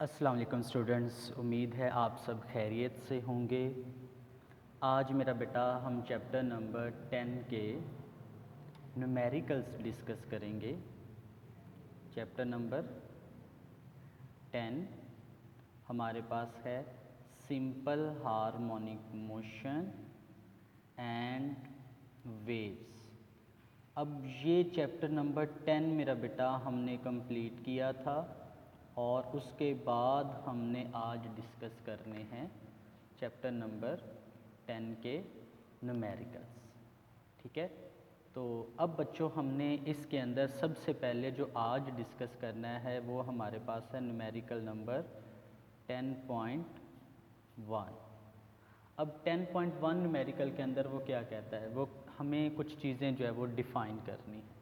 अस्सलाम वालेकुम स्टूडेंट्स, उम्मीद है आप सब खैरियत से होंगे। आज मेरा बेटा हम चैप्टर नंबर 10 के न्यूमेरिकल्स डिस्कस करेंगे। चैप्टर नंबर 10 हमारे पास है simple harmonic motion and waves. अब ये चैप्टर नंबर 10 मेरा बेटा हमने कंप्लीट किया था और उसके बाद हमने आज डिस्कस करने हैं चैप्टर नंबर 10 के न्यूमेरिकल्स। ठीक है, तो अब बच्चों हमने इसके अंदर सबसे पहले जो आज डिस्कस करना है वो हमारे पास है न्यूमेरिकल नंबर 10.1। अब 10.1 न्यूमेरिकल के अंदर वो क्या कहता है, वो हमें कुछ चीज़ें जो है वो डिफ़ाइन करनी है।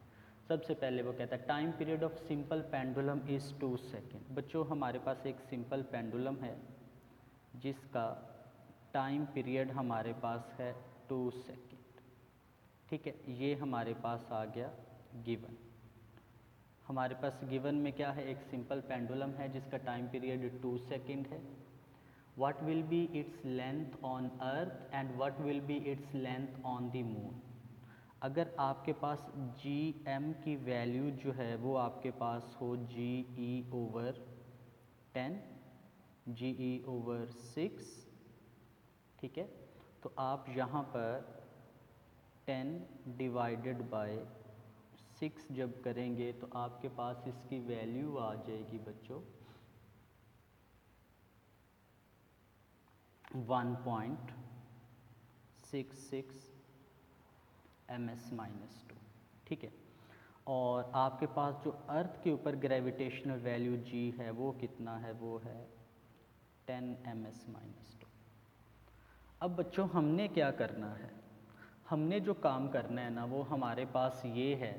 सबसे पहले वो कहता है time period of simple pendulum is 2 second. बच्चों हमारे पास एक सिंपल पेंडुलम है जिसका टाइम पीरियड हमारे पास है 2 सेकेंड। ठीक है, ये हमारे पास आ गया गिवन। हमारे पास गिवन में क्या है, एक सिंपल पेंडुलम है जिसका टाइम पीरियड 2 सेकेंड है। what will be its length on earth and what will be its length on the moon। अगर आपके पास जी एम की वैल्यू जो है वो आपके पास हो जी ई ओवर 10, जी ई ओवर 6, ठीक है, तो आप यहाँ पर 10 डिवाइडेड बाय 6 जब करेंगे तो आपके पास इसकी वैल्यू आ जाएगी बच्चों 1.66 ms-2। ठीक है, और आपके पास जो अर्थ के ऊपर ग्रेविटेशनल वैल्यू जी है वो कितना है, वो है 10 ms-2। अब बच्चों हमने क्या करना है, हमने जो काम करना है ना वो हमारे पास ये है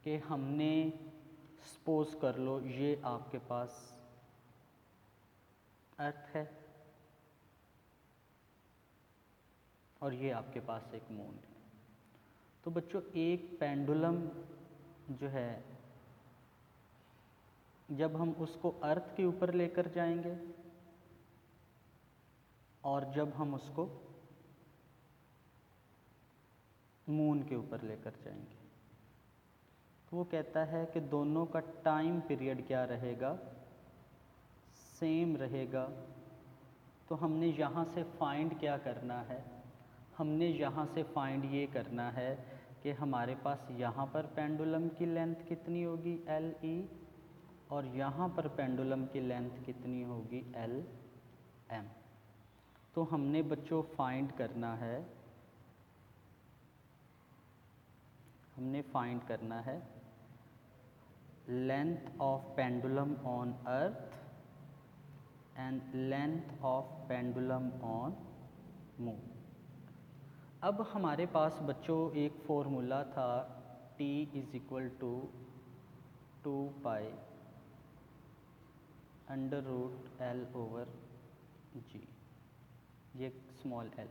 कि हमने सपोज कर लो ये आपके पास अर्थ है और ये आपके पास एक मून है। तो बच्चों एक पेंडुलम जो है जब हम उसको अर्थ के ऊपर लेकर जाएंगे और जब हम उसको मून के ऊपर लेकर जाएंगे तो वो कहता है कि दोनों का टाइम पीरियड क्या रहेगा, सेम रहेगा। तो हमने यहाँ से फाइंड क्या करना है, हमने यहाँ से फाइंड ये करना है कि हमारे पास यहाँ पर पेंडुलम की लेंथ कितनी होगी एल ई और यहाँ पर पेंडुलम की लेंथ कितनी होगी एल एम। तो हमने बच्चों फाइंड करना है, हमने फाइंड करना है length of pendulum on earth and length of pendulum on moon. अब हमारे पास बच्चों एक फॉर्मूला था T is equal to 2 pi under root l over g, ये स्मॉल एल है।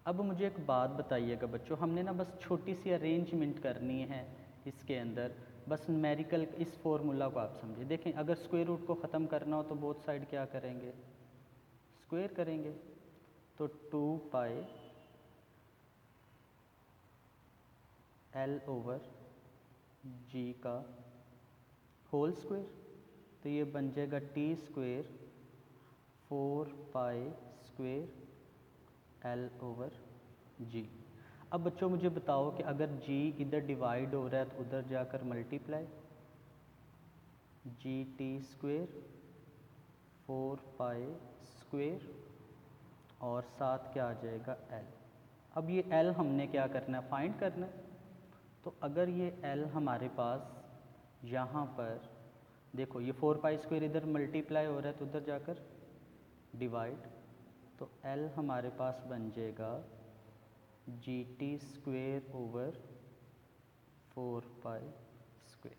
अब मुझे एक बात बताइएगा बच्चों, हमने ना बस छोटी सी अरेंजमेंट करनी है इसके अंदर, बस न्यूमेरिकल इस फॉर्मूला को आप समझिए। देखें अगर स्क्वायर रूट को ख़त्म करना हो तो बोथ साइड क्या करेंगे, स्क्वायर करेंगे। तो 2 पाई एल ओवर जी का होल स्क्वायर, तो ये बन जाएगा T square 4 pi square l over g. अब बच्चों मुझे बताओ कि अगर जी इधर डिवाइड हो रहा है तो उधर जाकर multiply, G T square 4 pi square और साथ क्या आ जाएगा एल। अब ये एल हमने क्या करना है, फाइंड करना है। तो अगर ये एल हमारे पास यहाँ पर देखो ये 4 पाई स्क्वायर इधर मल्टीप्लाई हो रहा है तो उधर जाकर डिवाइड, तो एल हमारे पास बन जाएगा G T square over 4 pi square.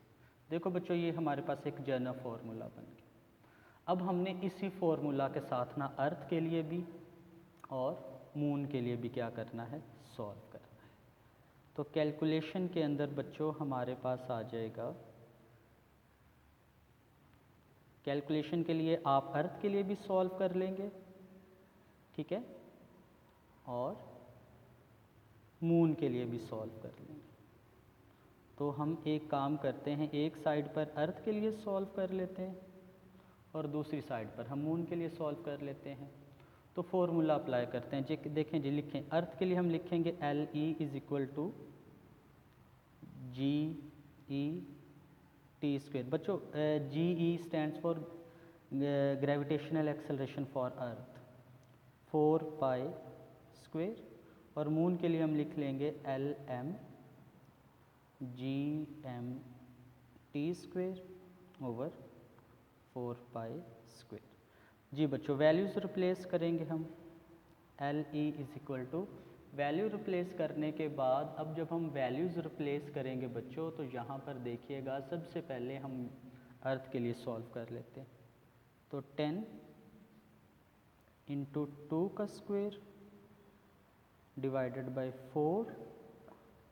देखो बच्चों ये हमारे पास एक जनरल फार्मूला बन गया। अब हमने इसी फार्मूला के साथ ना अर्थ के लिए भी और मून के लिए भी क्या करना है, सॉल्व करना है। तो कैलकुलेशन के अंदर बच्चों हमारे पास आ जाएगा कैलकुलेशन के लिए आप अर्थ के लिए भी सॉल्व कर लेंगे, ठीक है, और मून के लिए भी सॉल्व कर लेंगे। तो हम एक काम करते हैं, एक साइड पर अर्थ के लिए सॉल्व कर लेते हैं और दूसरी साइड पर हम मून के लिए सॉल्व कर लेते हैं। तो फॉर्मूला अप्लाई करते हैं जी। देखें जी, लिखें अर्थ के लिए हम लिखेंगे l e is equal to g e T square. बच्चों g e stands for gravitational acceleration for earth, 4 pi square, और मून के लिए हम लिख लेंगे l m g m T square over 4 pi square. जी बच्चों, वैल्यूज़ रिप्लेस करेंगे हम। L e is equal to, value replace करने के बाद अब जब हम वैल्यूज़ रिप्लेस करेंगे बच्चों, तो यहाँ पर देखिएगा सबसे पहले हम अर्थ के लिए सॉल्व कर लेते हैं। तो 10 इंटू 2 का स्क्वायर डिवाइडेड बाय 4,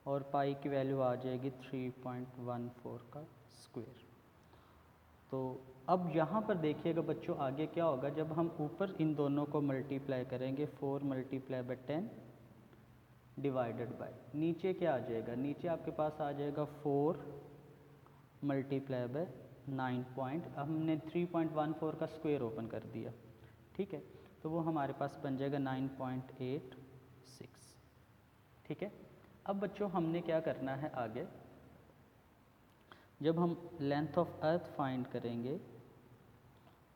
और पाई की वैल्यू आ जाएगी 3.14 का स्क्वायर। तो अब यहाँ पर देखिएगा बच्चों, आगे क्या होगा जब हम ऊपर इन दोनों को मल्टीप्लाई करेंगे, 4 मल्टीप्लाई बाय 10 डिवाइडेड बाय, नीचे क्या आ जाएगा, नीचे आपके पास आ जाएगा 4 मल्टीप्लाई बाय 9 हमने 3.14 का स्क्वायर ओपन कर दिया, ठीक है, तो वो हमारे पास बन जाएगा 9.86, ठीक है। अब बच्चों हमने क्या करना है आगे, जब हम लेंथ ऑफ अर्थ फाइंड करेंगे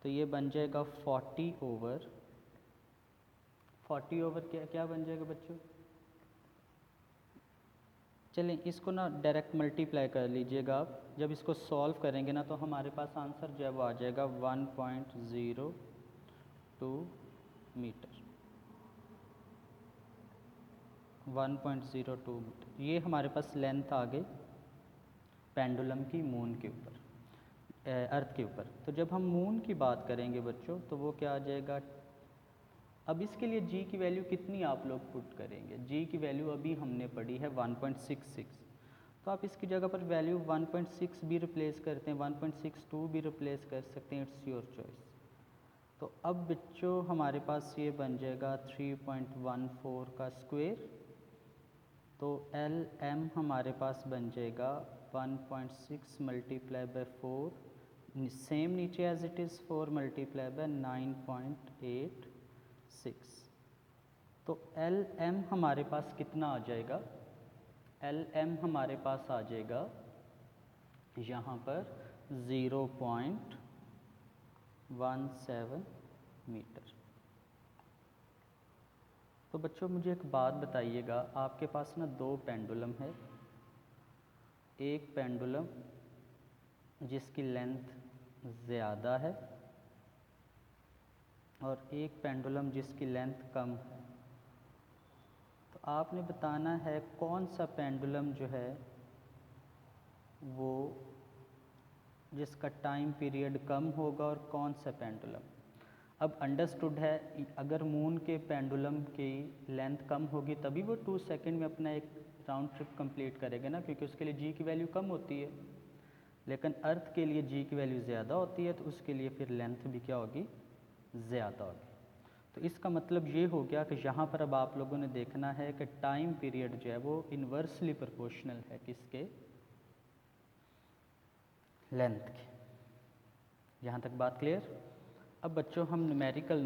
तो ये बन जाएगा 40 ओवर क्या बन जाएगा बच्चों, चलें इसको ना डायरेक्ट मल्टीप्लाई कर लीजिएगा आप। जब इसको सॉल्व करेंगे ना तो हमारे पास आंसर जो है वो आ जाएगा 1.02 मीटर, 1.02 मीटर। ये हमारे पास लेंथ आ गई पेंडुलम की मून के ऊपर, अर्थ के ऊपर। तो जब हम मून की बात करेंगे बच्चों तो वो क्या आ जाएगा, अब इसके लिए जी की वैल्यू कितनी आप लोग पुट करेंगे, जी की वैल्यू अभी हमने पढ़ी है 1.66, तो आप इसकी जगह पर वैल्यू 1.6 भी रिप्लेस करते हैं, 1.62 भी रिप्लेस कर सकते हैं, इट्स योर चॉइस। तो अब बच्चों हमारे पास ये बन जाएगा 3.14 का स्क्वायर, तो एल एम हमारे पास बन जाएगा 1.6 मल्टीप्लाई बाय 4, सेम नीचे as it is 4 multiply by 9.86। तो एल एम हमारे पास कितना आ जाएगा, एल एम हमारे पास आ जाएगा यहाँ पर 0.17 मीटर। तो बच्चों मुझे एक बात बताइएगा, आपके पास ना दो पेंडुलम है, एक पेंडुलम जिसकी लेंथ ज़्यादा है और एक पेंडुलम जिसकी लेंथ कम है। तो आपने बताना है कौन सा पेंडुलम जो है वो जिसका टाइम पीरियड कम होगा और कौन सा पेंडुलम। अब अंडरस्टूड है, अगर मून के पेंडुलम की लेंथ कम होगी तभी वो 2 सेकंड में अपना एक राउंड ट्रिप कंप्लीट करेगा ना, क्योंकि उसके लिए जी की वैल्यू कम होती है। लेकिन अर्थ के लिए जी की वैल्यू ज़्यादा होती है, तो उसके लिए फिर लेंथ भी क्या होगी, ज़्यादा होगी। तो इसका मतलब ये हो गया कि यहाँ पर अब आप लोगों ने देखना है कि टाइम पीरियड जो है वो इन्वर्सली प्रोपोर्शनल है किसके, लेंथ के। यहाँ तक बात क्लियर। अब बच्चों हम न्यूमेरिकल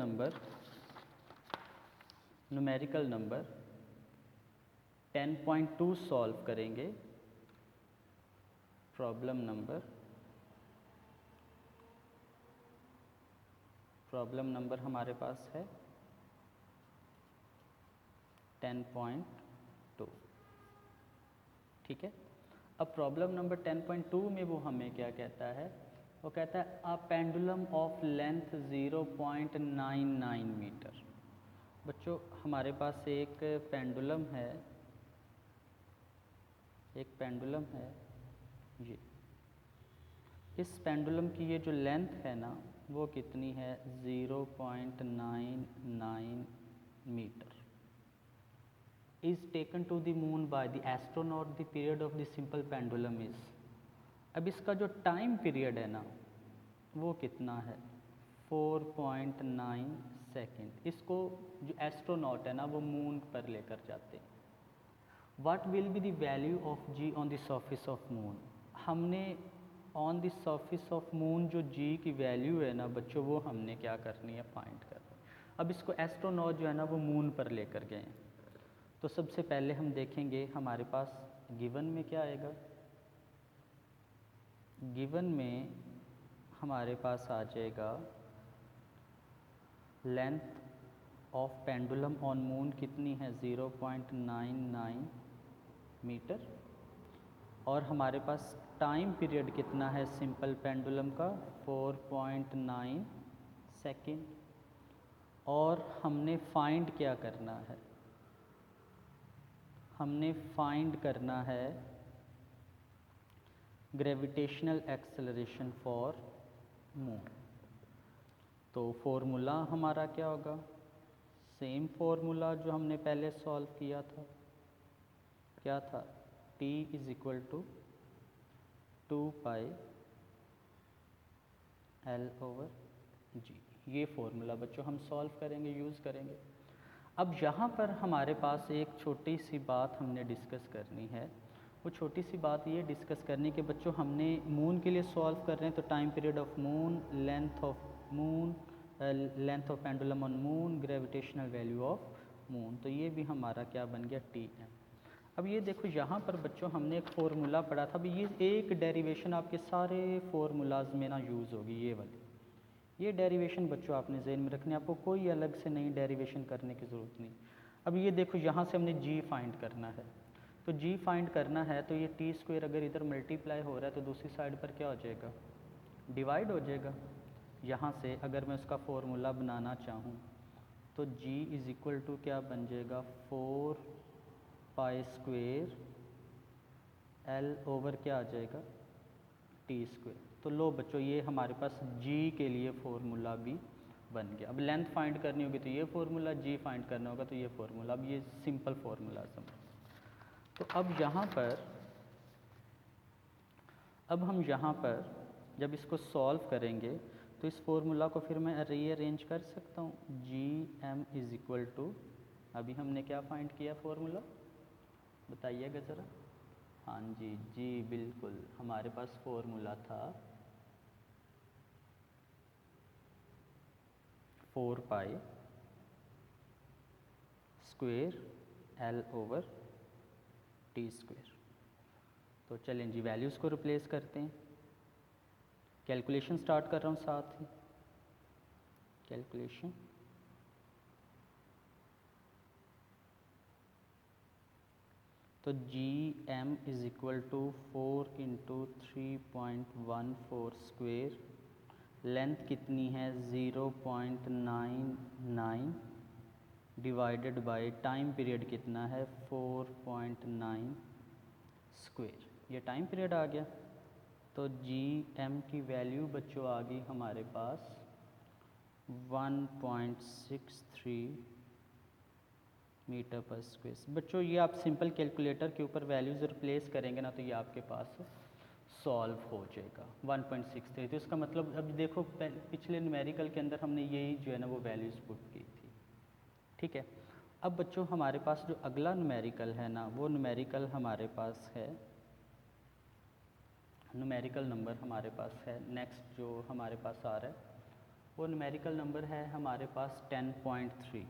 नंबर 10.2 सॉल्व करेंगे। प्रॉब्लम नंबर हमारे पास है 10.2, ठीक है। अब प्रॉब्लम नंबर 10.2 में वो हमें क्या कहता है, वो कहता है a pendulum of length 0.99 metre. बच्चों हमारे पास एक पेंडुलम है ये, इस पेंडुलम की ये जो लेंथ है ना वो कितनी है, 0.99 metre, is taken to the moon by the astronaut, the period of the simple pendulum is। अब इसका जो टाइम पीरियड है ना वो कितना है 4.9 सेकेंड। इसको जो एस्ट्रोनॉट है ना वो मून पर लेकर जाते हैं। What will be the value of G on the surface of moon. हमने on the surface of moon जो जी की वैल्यू है ना बच्चों, वो हमने क्या करनी है, फाइंड करनी है। अब इसको एस्ट्रोनॉट जो है ना वो मून पर लेकर गए हैं। तो सबसे पहले हम देखेंगे हमारे पास गिवन में क्या आएगा। गिवन में हमारे पास आ जाएगा length of pendulum on moon कितनी है 0.99 मीटर, और हमारे पास टाइम पीरियड कितना है सिंपल पेंडुलम का 4.9 सेकेंड। और हमने फाइंड क्या करना है, हमने फाइंड करना है ग्रेविटेशनल एक्सेलरेशन फॉर मून। तो फॉर्मूला हमारा क्या होगा, सेम फॉर्मूला जो हमने पहले सॉल्व किया था, क्या था, T is equal to 2π L/g। ये फॉर्मूला बच्चों हम सॉल्व करेंगे, यूज़ करेंगे। अब यहाँ पर हमारे पास एक छोटी सी बात हमने डिस्कस करनी है। वो छोटी सी बात ये डिस्कस करनी कि बच्चों हमने मून के लिए सॉल्व कर रहे हैं, तो time period of moon, length of moon, length of pendulum on moon, gravitational value of moon. तो ये भी हमारा क्या बन गया, Tm। अब ये देखो यहाँ पर बच्चों हमने एक फ़ॉर्मूला पढ़ा था। अब ये एक डेरिवेशन आपके सारे फार्मूलाज में ना यूज़ होगी, ये वाली। ये डेरिवेशन बच्चों आपने ज़हन में रखनी है, आपको कोई अलग से नई डेरिवेशन करने की ज़रूरत नहीं। अब ये देखो यहाँ से हमने g फाइंड करना है, तो g फाइंड करना है तो ये t² अगर इधर मल्टीप्लाई हो रहा है तो दूसरी साइड पर क्या हो जाएगा, डिवाइड हो जाएगा। यहाँ से अगर मैं उसका फॉर्मूला बनाना चाहूँ तो g इज़ इक्वल टू क्या बन जाएगा 4π² L/, क्या आ जाएगा, t²। तो लो बच्चों ये हमारे पास g के लिए फॉर्मूला भी बन गया। अब लेंथ फाइंड करनी होगी तो ये फॉर्मूला, g फाइंड करना होगा तो ये फॉर्मूला। अब ये सिंपल फार्मूला समझ। तो अब यहाँ पर, अब हम यहाँ पर जब इसको सॉल्व करेंगे तो इस फॉर्मूला को फिर मैं रीअरेंज कर सकता हूँ। Gm इज़ इक्वल टू, अभी हमने क्या फाइंड किया फॉर्मूला, बताइएगा ज़रा। हाँ जी बिल्कुल, हमारे पास फॉर्मूला था 4π² L/t²। तो चलें जी वैल्यूज़ को रिप्लेस करते हैं। कैलकुलेशन स्टार्ट कर रहा हूँ साथ ही, कैलकुलेशन। तो Gm is equal to 4 × 3.14², length कितनी है 0.99 डिवाइडेड बाय टाइम पीरियड कितना है 4.9²। ये टाइम पीरियड आ गया। तो Gm की वैल्यू बच्चों आ गई हमारे पास 1.63 मीटर पर स्क्वायर। बच्चों ये आप सिंपल कैलकुलेटर के ऊपर वैल्यूज़ रिप्लेस करेंगे ना तो ये आपके पास सॉल्व हो जाएगा 1.63। तो इसका मतलब अब देखो पिछले न्यूमेरिकल के अंदर हमने यही जो है ना वो वैल्यूज़ पुट की थी, ठीक है। अब बच्चों हमारे पास जो अगला न्यूमेरिकल है ना, वो न्यूमेरिकल हमारे पास है, न्यूमेरिकल नंबर हमारे पास है नेक्स्ट जो हमारे पास आ रहा है, वो न्यूमेरिकल नंबर है हमारे पास 10.3।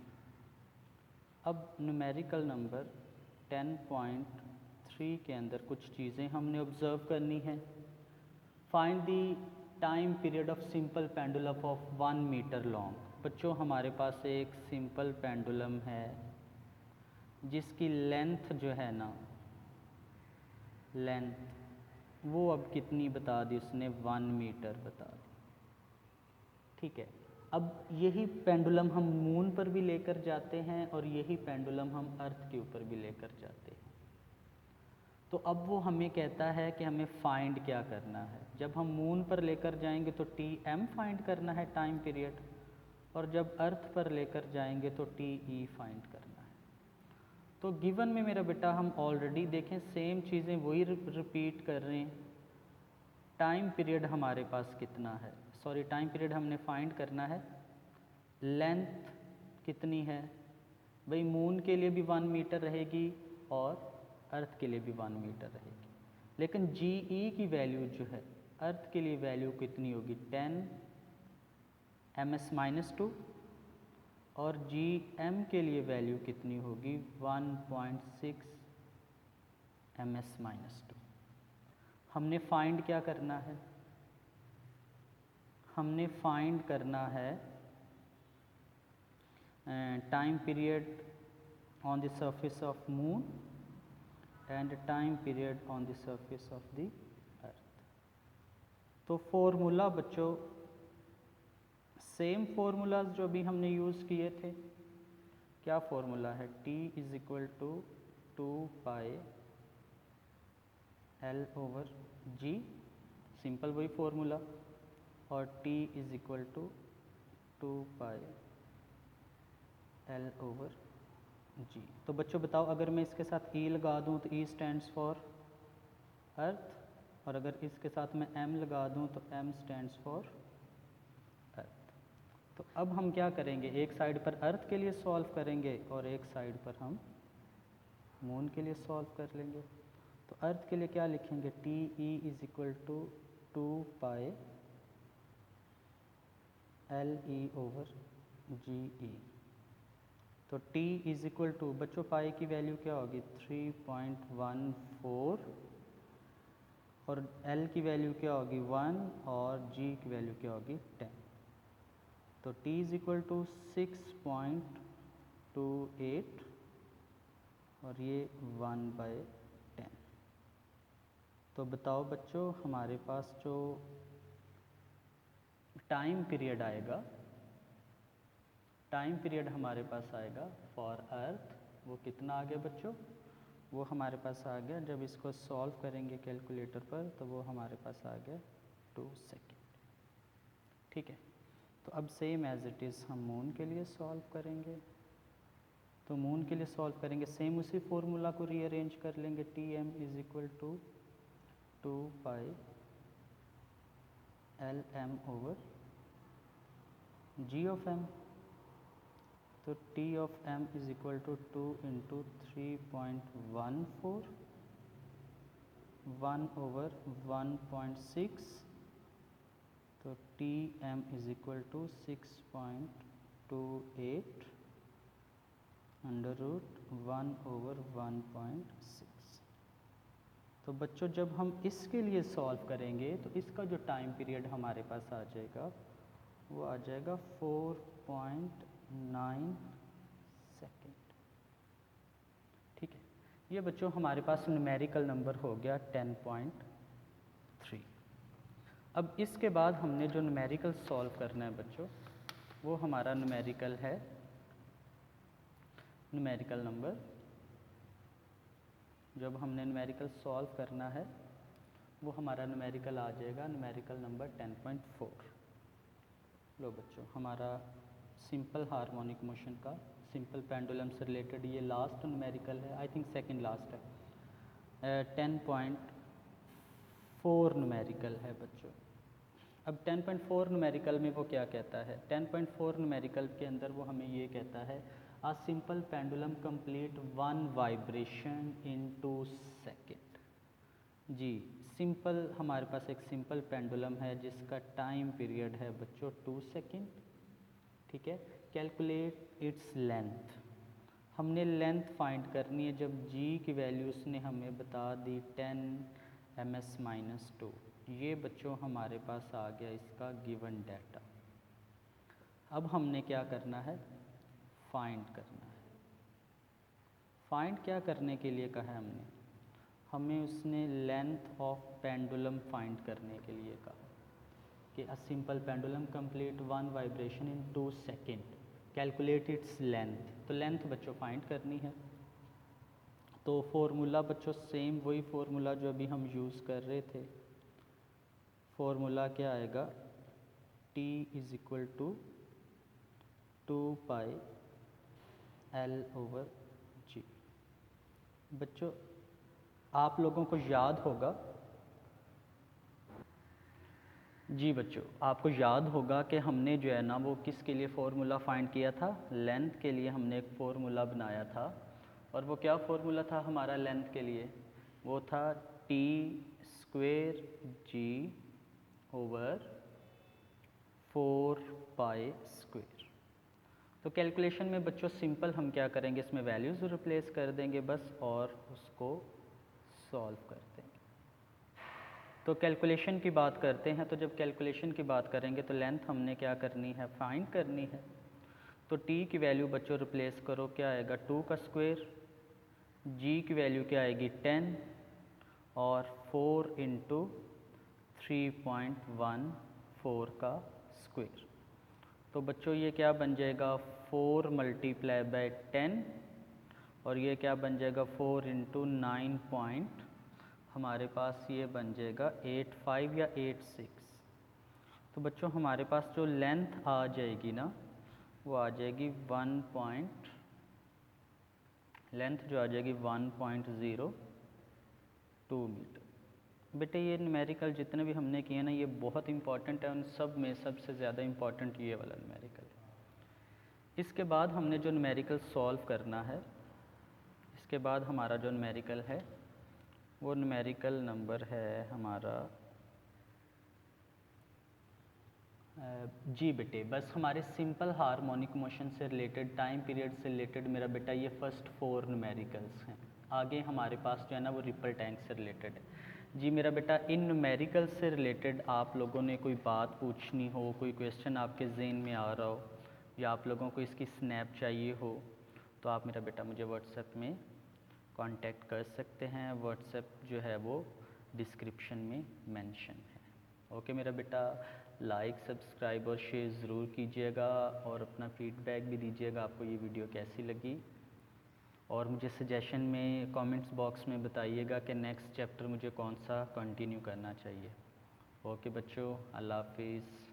अब न्यूमेरिकल नंबर 10.3 के अंदर कुछ चीज़ें हमने ऑब्ज़र्व करनी है। Find the time period of simple pendulum of 1 metre long. बच्चों हमारे पास एक सिंपल पेंडुलम है जिसकी लेंथ जो है ना, लेंथ वो अब कितनी बता दी उसने, 1 मीटर बता दी, ठीक है। अब यही पेंडुलम हम मून पर भी लेकर जाते हैं और यही पेंडुलम हम अर्थ के ऊपर भी लेकर जाते हैं। तो अब वो हमें कहता है कि हमें फाइंड क्या करना है। जब हम मून पर लेकर जाएंगे तो Tm फाइंड करना है टाइम पीरियड, और जब अर्थ पर लेकर जाएंगे तो Te फाइंड करना है। तो गिवन में मेरा बेटा हम ऑलरेडी देखें सेम चीज़ें वही रिपीट कर रहे हैं। टाइम पीरियड हमारे पास कितना है, सॉरी टाइम पीरियड हमने फाइंड करना है, लेंथ कितनी है भाई, मून के लिए भी 1 मीटर रहेगी और अर्थ के लिए भी 1 मीटर रहेगी, लेकिन जी ई की वैल्यू जो है अर्थ के लिए वैल्यू कितनी होगी 10 ms-2 और जी एम के लिए वैल्यू कितनी होगी 1.6 ms-2। हमने फाइंड क्या करना है, हमने फाइंड करना है time period on the surface of moon and time period on the surface of the earth. तो फॉर्मूला बच्चों सेम फॉर्मूलाज जो भी हमने यूज़ किए थे, क्या फॉर्मूला है, T is equal to 2 pi L over G, simple वही फॉर्मूला, और T is equal to 2 pi L over G। तो बच्चों बताओ, अगर मैं इसके साथ E लगा दूं तो E स्टैंड्स फॉर अर्थ, और अगर इसके साथ मैं M लगा दूं तो M स्टैंड्स फॉर अर्थ। तो अब हम क्या करेंगे, एक साइड पर अर्थ के लिए सॉल्व करेंगे और एक साइड पर हम मून के लिए सॉल्व कर लेंगे। तो अर्थ के लिए क्या लिखेंगे, T e is equal to 2 pi l e over g e. तो t इज इक्वल टू बच्चों पाई की वैल्यू क्या होगी 3.14 और l की वैल्यू क्या होगी 1 और g की वैल्यू क्या होगी 10। तो t इज इक्वल टू 6.28 और ये 1/10। तो बताओ बच्चों, हमारे पास जो टाइम पीरियड आएगा, टाइम पीरियड हमारे पास आएगा फॉर अर्थ, वो कितना आ गया बच्चों, वो हमारे पास आ गया, जब इसको सॉल्व करेंगे कैलकुलेटर पर तो वो हमारे पास आ गया 2 सेकेंड। ठीक है, तो अब सेम एज इट इज़ हम मून के लिए सॉल्व करेंगे। तो मून के लिए सॉल्व करेंगे सेम उसी फॉर्मूला को रीअरेंज कर लेंगे, T M is equal to 2 pi L M over G of M. तो T of M is equal to 2 into 3.14 1 over 1.6। तो T M is equal to 6.28 under root 1 over 1.6। तो बच्चों जब हम इसके लिए सॉल्व करेंगे तो इसका जो टाइम पीरियड हमारे पास आ जाएगा वो आ जाएगा 4.9 सेकेंड। ठीक है, ये बच्चों हमारे पास न्यूमेरिकल नंबर हो गया 10.3। अब इसके बाद हमने जो न्यूमेरिकल सॉल्व करना है बच्चों, वो हमारा न्यूमेरिकल है न्यूमेरिकल नंबर, जब हमने न्यूमेरिकल सॉल्व करना है वो हमारा न्यूमेरिकल आ जाएगा न्यूमेरिकल नंबर 10.4। लो बच्चों, हमारा सिंपल हार्मोनिक मोशन का सिंपल पेंडुलम से रिलेटेड ये लास्ट न्यूमेरिकल है, आई थिंक सेकंड लास्ट है। 10.4 न्यूमेरिकल है बच्चों। अब 10.4 न्यूमेरिकल में वो क्या कहता है, 10.4 न्यूमेरिकल के अंदर वो हमें ये कहता है a simple pendulum complete 1 vibration in 2 second. जी, सिंपल हमारे पास एक सिंपल पेंडुलम है जिसका टाइम पीरियड है बच्चों 2 सेकेंड। ठीक है, कैलकुलेट इट्स लेंथ, हमने लेंथ फाइंड करनी है जब g की वैल्यू उसने हमें बता दी 10 ms-2। ये बच्चों हमारे पास आ गया इसका गिवन डाटा। अब हमने क्या करना है, फाइंड करना है। फाइंड क्या करने के लिए कहा है हमने, हमें उसने लेंथ ऑफ पेंडुलम फाइंड करने के लिए कहा कि a simple pendulum complete 1 vibration in 2 second, calculate its length. तो लेंथ बच्चों फाइंड करनी है। तो फॉर्मूला बच्चों सेम वही फॉर्मूला जो अभी हम यूज़ कर रहे थे, फॉर्मूला क्या आएगा, T is equal to 2 pi L over G। बच्चों आप लोगों को याद होगा जी बच्चों, आपको याद होगा कि हमने जो है ना वो किसके लिए फ़ॉर्मूला फाइंड किया था, लेंथ के लिए हमने एक फ़ॉर्मूला बनाया था। और वो क्या फ़ॉर्मूला था हमारा लेंथ के लिए, वो था टी स्क्वेयर जी ओवर 4 पाई स्क्वेयर। तो कैलकुलेशन में बच्चों सिंपल हम क्या करेंगे, इसमें वैल्यूज़ रिप्लेस कर देंगे बस और उसको सॉल्व कर देंगे। तो कैलकुलेशन की बात करते हैं, तो जब कैलकुलेशन की बात करेंगे तो लेंथ हमने क्या करनी है, फाइंड करनी है। तो t की वैल्यू बच्चों रिप्लेस करो, क्या आएगा 2 का स्क्वायर, g की वैल्यू क्या आएगी 10 और 4 इंटू 3.14 का स्क्वायर। तो बच्चों ये क्या बन जाएगा 4 मल्टीप्लाई बाय 10 और ये क्या बन जाएगा 4 इंटू 9 पॉइंट, हमारे पास ये बन जाएगा 85 या 86। तो बच्चों हमारे पास जो लेंथ आ जाएगी ना वो आ जाएगी 1.02 मीटर। बेटे ये न्यूमेरिकल जितने भी हमने किए ना ये बहुत इंपॉर्टेंट है, उन सब में सबसे ज़्यादा इंपॉर्टेंट ये वाला न्यूमेरिकल है। इसके बाद हमने जो न्यूमेरिकल सॉल्व करना है, इसके बाद हमारा जो न्यूमेरिकल है वो न्यूमेरिकल नंबर है हमारा जी बेटे, बस हमारे सिंपल हार्मोनिक मोशन से रिलेटेड, टाइम पीरियड से रिलेटेड मेरा बेटा ये फर्स्ट 4 न्यूमेरिकल्स हैं। आगे हमारे पास जो है ना वो रिपल टैंक से रिलेटेड है। जी मेरा बेटा, इन न्यूमेरिकल से रिलेटेड आप लोगों ने कोई बात पूछनी हो, कोई क्वेश्चन आपके ज़हन में आ रहा हो या आप लोगों को इसकी स्नैप चाहिए हो तो आप मेरा बेटा मुझे व्हाट्सएप में कांटेक्ट कर सकते हैं। व्हाट्सएप जो है वो डिस्क्रिप्शन में मेंशन है। ओके मेरा बेटा, लाइक सब्सक्राइब और शेयर ज़रूर कीजिएगा और अपना फीडबैक भी दीजिएगा आपको ये वीडियो कैसी लगी। और मुझे सजेशन में कमेंट्स बॉक्स में बताइएगा कि नेक्स्ट चैप्टर मुझे कौन सा कंटिन्यू करना चाहिए। ओके बच्चों, अल्लाह हाफिज़।